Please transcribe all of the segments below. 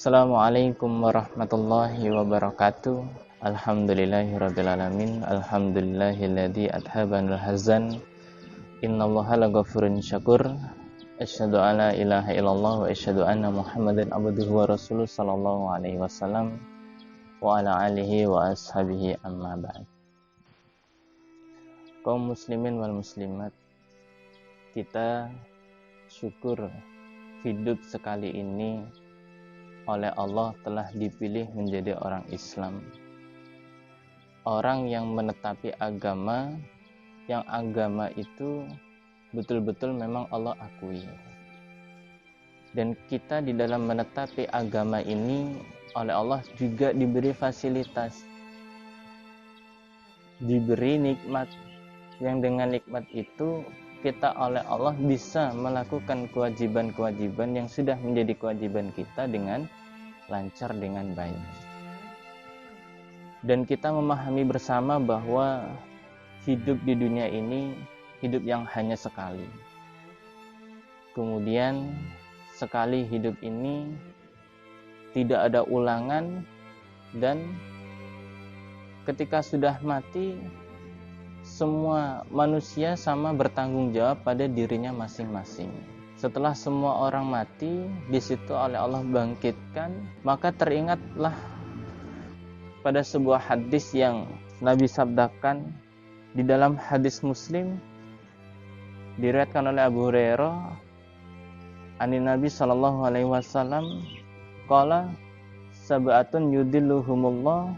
Assalamualaikum warahmatullahi wabarakatuh. Alhamdulillahirabbil alamin. Alhamdulillahilladzi adhabanal hazan. Innallaha laghafurun syakur. Asyhadu an la ilaha illallah wa asyhadu anna Muhammadan abduhu wa rasuluh sallallahu alaihi wasallam wa ala alihi wa ashabihi amma ba'd. Kaum muslimin wal muslimat, kita syukur hidup sekali ini oleh Allah telah dipilih menjadi orang Islam, orang yang menetapi agama, yang agama itu betul-betul memang Allah akui. Dan kita di dalam menetapi agama ini oleh Allah juga diberi fasilitas, diberi nikmat, yang dengan nikmat itu kita oleh Allah bisa melakukan kewajiban-kewajiban yang sudah menjadi kewajiban kita dengan lancar, dengan baik. Dan kita memahami bersama bahwa hidup di dunia ini hidup yang hanya sekali. Kemudian sekali hidup ini tidak ada ulangan, dan ketika sudah mati semua manusia sama bertanggung jawab pada dirinya masing-masing. Setelah semua orang mati, di situ oleh Allah bangkitkan, maka teringatlah pada sebuah hadis yang Nabi sabdakan di dalam hadis Muslim, diriwayatkan oleh Abu Hurairah, anin Nabi sallallahu alaihi wasallam, qala sab'atun yudilluhumullah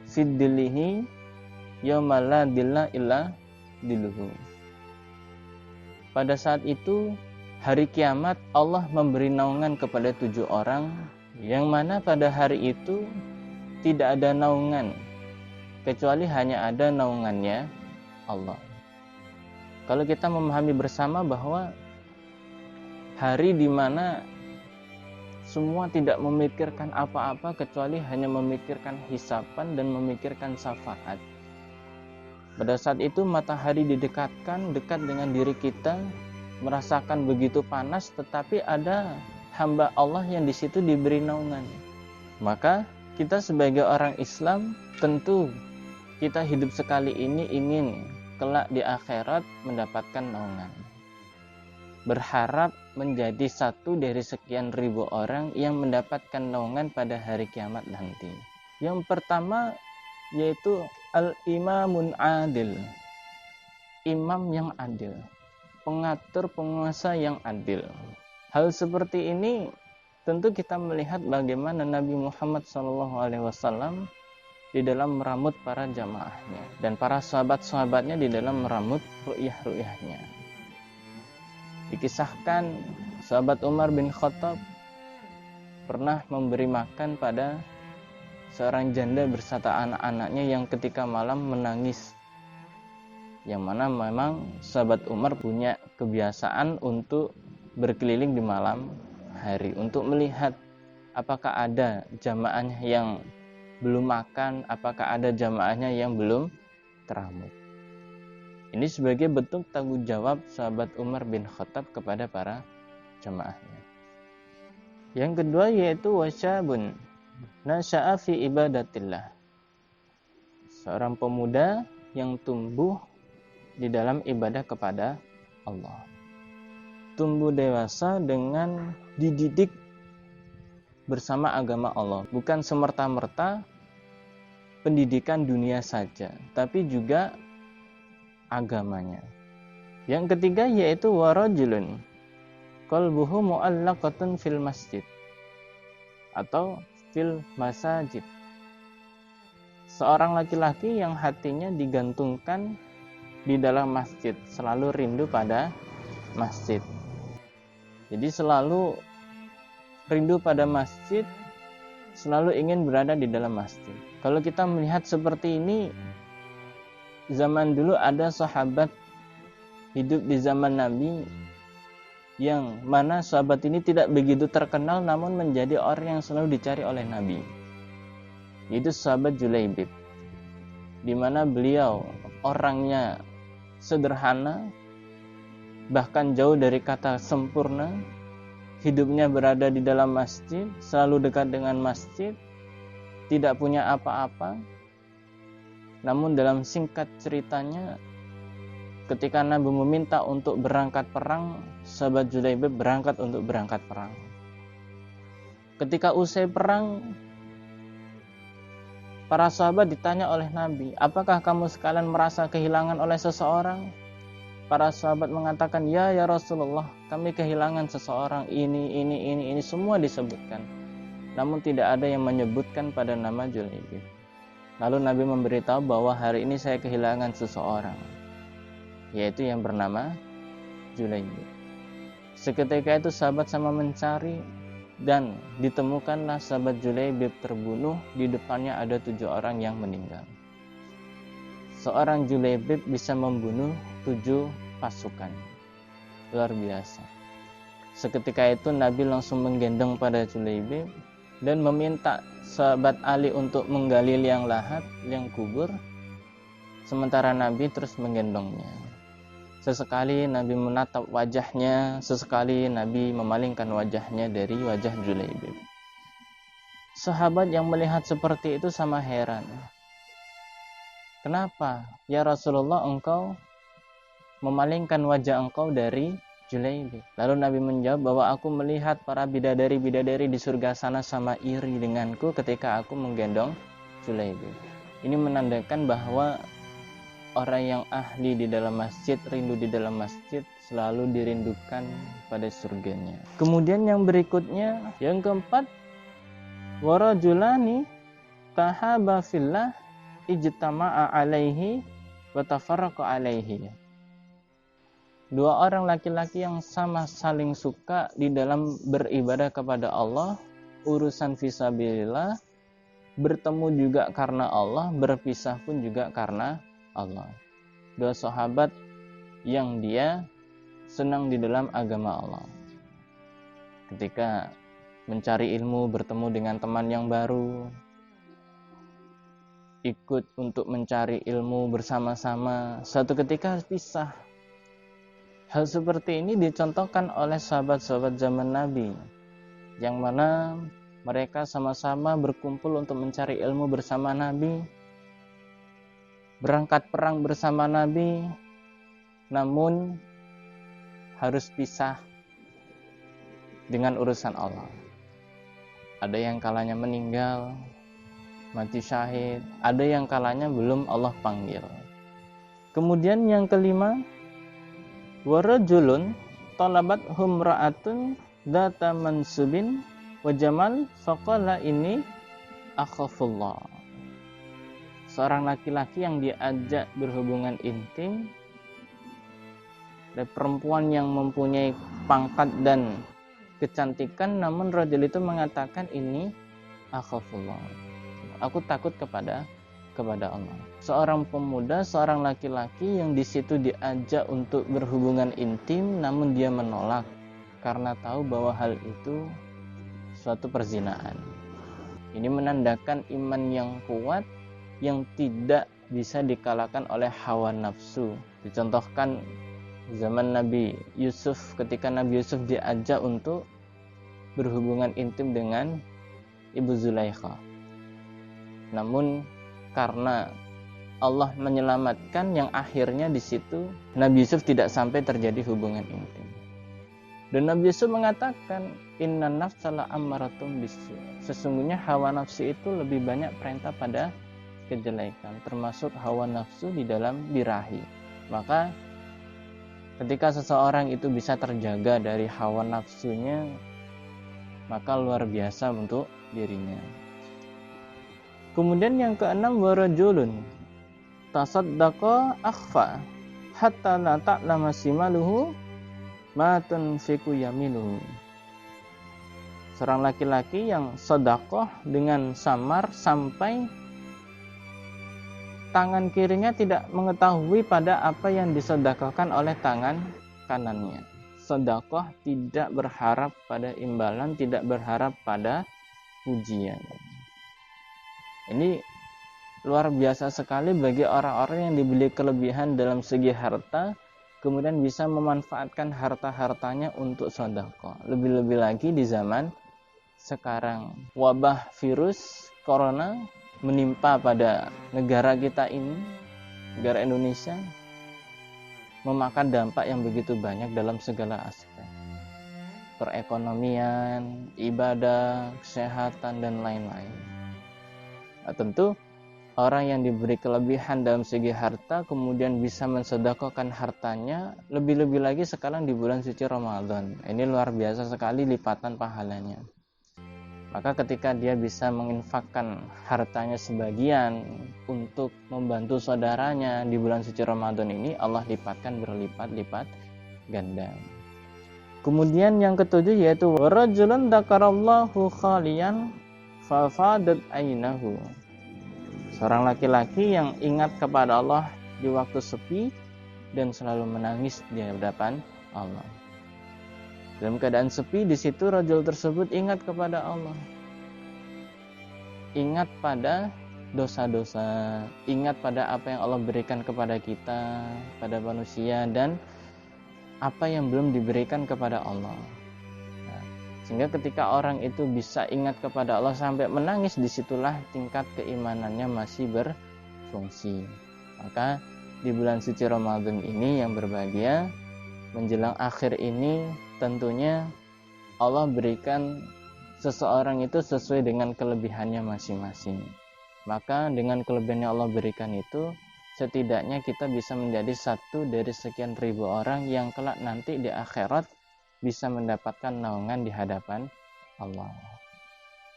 fid dillihi yauma la dilla illa dilluhu. Pada saat itu hari kiamat Allah memberi naungan kepada 7 orang, yang mana pada hari itu tidak ada naungan kecuali hanya ada naungannya Allah. Kalau kita memahami bersama bahwa hari di mana semua tidak memikirkan apa-apa kecuali hanya memikirkan hisapan dan memikirkan syafaat. Pada saat itu matahari didekatkan dekat dengan diri kita, merasakan begitu panas, tetapi ada hamba Allah yang di situ diberi naungan. Maka kita sebagai orang Islam tentu kita hidup sekali ini ingin kelak di akhirat mendapatkan naungan. Berharap menjadi satu dari sekian ribu orang yang mendapatkan naungan pada hari kiamat nanti. Yang pertama yaitu al-imamun adil, imam yang adil, pengatur penguasa yang adil. Hal seperti ini tentu kita melihat bagaimana Nabi Muhammad SAW di dalam meramut para jamaahnya dan para sahabat-sahabatnya di dalam meramut ru'yah-ru'yahnya. Dikisahkan sahabat Umar bin Khattab pernah memberi makan pada seorang janda berserta anak-anaknya yang ketika malam menangis, yang mana memang sahabat Umar punya kebiasaan untuk berkeliling di malam hari untuk melihat apakah ada jamaahnya yang belum makan, apakah ada jamaahnya yang belum teramuk. Ini sebagai bentuk tanggung jawab sahabat Umar bin Khattab kepada para jamaahnya. Yang kedua yaitu wasyabun nasya'a fi ibadatillah, seorang pemuda yang tumbuh di dalam ibadah kepada Allah, tumbuh dewasa dengan dididik bersama agama Allah, bukan semerta-merta pendidikan dunia saja, tapi juga agamanya. Yang ketiga yaitu warajulun qalbuhu mu'allaqatun fil masjid atau fil masajid, seorang laki-laki yang hatinya digantungkan di dalam masjid, selalu rindu pada masjid. Jadi selalu rindu pada masjid, selalu ingin berada di dalam masjid. Kalau kita melihat seperti ini, zaman dulu ada sahabat hidup di zaman Nabi, yang mana sahabat ini tidak begitu terkenal namun menjadi orang yang selalu dicari oleh Nabi, yaitu sahabat Julaibib, di mana beliau orangnya sederhana, bahkan jauh dari kata sempurna, hidupnya berada di dalam masjid, selalu dekat dengan masjid, tidak punya apa-apa. Namun dalam singkat ceritanya, ketika Nabi meminta untuk berangkat perang, sahabat Julaibib berangkat untuk berangkat perang. Ketika usai perang, para sahabat ditanya oleh Nabi, apakah kamu sekalian merasa kehilangan oleh seseorang? Para sahabat mengatakan, ya Rasulullah, kami kehilangan seseorang, ini, semua disebutkan. Namun tidak ada yang menyebutkan pada nama Julaibib. Lalu Nabi memberitahu bahwa hari ini saya kehilangan seseorang, yaitu yang bernama Julaibib. Seketika itu sahabat sama mencari, dan ditemukanlah sahabat Julaibib terbunuh. Di depannya ada 7 orang yang meninggal. Seorang Julaibib bisa membunuh 7 pasukan. Luar biasa. Seketika itu Nabi langsung menggendong pada Julaibib dan meminta sahabat Ali untuk menggali liang lahat, liang kubur. Sementara Nabi terus menggendongnya. Sesekali Nabi menatap wajahnya, sesekali Nabi memalingkan wajahnya dari wajah Julaibib. Sahabat yang melihat seperti itu sama heran. Kenapa ya Rasulullah engkau memalingkan wajah engkau dari Julaibib? Lalu Nabi menjawab bahwa aku melihat para bidadari-bidadari di surga sana sama iri denganku ketika aku menggendong Julaibib. Ini menandakan bahwa orang yang ahli di dalam masjid, rindu di dalam masjid, selalu dirindukan pada surganya. Kemudian yang berikutnya, yang keempat, warajulani tahaba fillah ijtama'a alaihi wa tafarraqa alaihi. 2 orang laki-laki yang sama saling suka di dalam beribadah kepada Allah, urusan fisabilillah, bertemu juga karena Allah, berpisah pun juga karena Allah. 2 sahabat yang dia senang di dalam agama Allah. Ketika mencari ilmu, bertemu dengan teman yang baru, ikut untuk mencari ilmu bersama-sama, suatu ketika pisah. Hal seperti ini dicontohkan oleh sahabat-sahabat zaman Nabi, yang mana mereka sama-sama berkumpul untuk mencari ilmu bersama Nabi, berangkat perang bersama Nabi, namun harus pisah dengan urusan Allah. Ada yang kalanya meninggal, mati syahid, ada yang kalanya belum Allah panggil. Kemudian yang kelima, warajulun talabat humra'atun data mansubin wa jamal faqala ini akhafullah. Seorang laki-laki yang diajak berhubungan intim dan perempuan yang mempunyai pangkat dan kecantikan, namun rajul itu mengatakan ini akhafullah, aku takut kepada Allah. Seorang pemuda, seorang laki-laki yang di situ diajak untuk berhubungan intim, namun dia menolak karena tahu bahwa hal itu suatu perzinaan. Ini menandakan iman yang kuat yang tidak bisa dikalahkan oleh hawa nafsu. Dicontohkan zaman Nabi Yusuf, ketika Nabi Yusuf diajak untuk berhubungan intim dengan Ibu Zulaikha. Namun karena Allah menyelamatkan, yang akhirnya di situ Nabi Yusuf tidak sampai terjadi hubungan intim. Dan Nabi Yusuf mengatakan, inna nafsala ammaratum bisu. Sesungguhnya hawa nafsu itu lebih banyak perintah pada kejelekan, termasuk hawa nafsu di dalam birahi. Maka ketika seseorang itu bisa terjaga dari hawa nafsunya, maka luar biasa untuk dirinya. Kemudian yang keenam, warajulun tasaddaqa akhfa hatta la ta'lama shimaluhu ma tunfiqu yaminuhu. Seorang laki-laki yang sedekah dengan samar sampai tangan kirinya tidak mengetahui pada apa yang disedekahkan oleh tangan kanannya. Sedekah tidak berharap pada imbalan, tidak berharap pada pujian. Ini luar biasa sekali bagi orang-orang yang diberi kelebihan dalam segi harta, kemudian bisa memanfaatkan harta-hartanya untuk sedekah. Lebih-lebih lagi di zaman sekarang, wabah virus corona menimpa pada negara kita ini, negara Indonesia, memakan dampak yang begitu banyak dalam segala aspek. Perekonomian, ibadah, kesehatan, dan lain-lain. Nah, tentu orang yang diberi kelebihan dalam segi harta kemudian bisa mensedekahkan hartanya, lebih-lebih lagi sekarang di bulan suci Ramadan. Ini luar biasa sekali lipatan pahalanya. Maka ketika dia bisa menginfakkan hartanya sebagian untuk membantu saudaranya di bulan suci Ramadan ini, Allah lipatkan berlipat-lipat ganda. Kemudian yang ketujuh yaitu rajulun dzakarallahu khalian fafadat ainahu. Seorang laki-laki yang ingat kepada Allah di waktu sepi dan selalu menangis di hadapan Allah. Dalam keadaan sepi, di situ rajul tersebut ingat kepada Allah. Ingat pada dosa-dosa, ingat pada apa yang Allah berikan kepada kita, pada manusia, dan apa yang belum diberikan kepada Allah. Nah, sehingga ketika orang itu bisa ingat kepada Allah sampai menangis, disitulah tingkat keimanannya masih berfungsi. Maka di bulan suci Ramadan ini yang berbahagia, menjelang akhir ini, tentunya Allah berikan seseorang itu sesuai dengan kelebihannya masing-masing. Maka dengan kelebihan yang Allah berikan itu, setidaknya kita bisa menjadi satu dari sekian ribu orang yang kelak nanti di akhirat bisa mendapatkan naungan di hadapan Allah.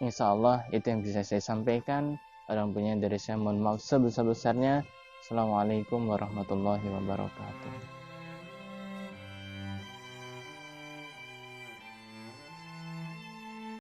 Insya Allah itu yang bisa saya sampaikan. Orang punya dari saya mohon maaf sebesar-besarnya. Assalamualaikum warahmatullahi wabarakatuh.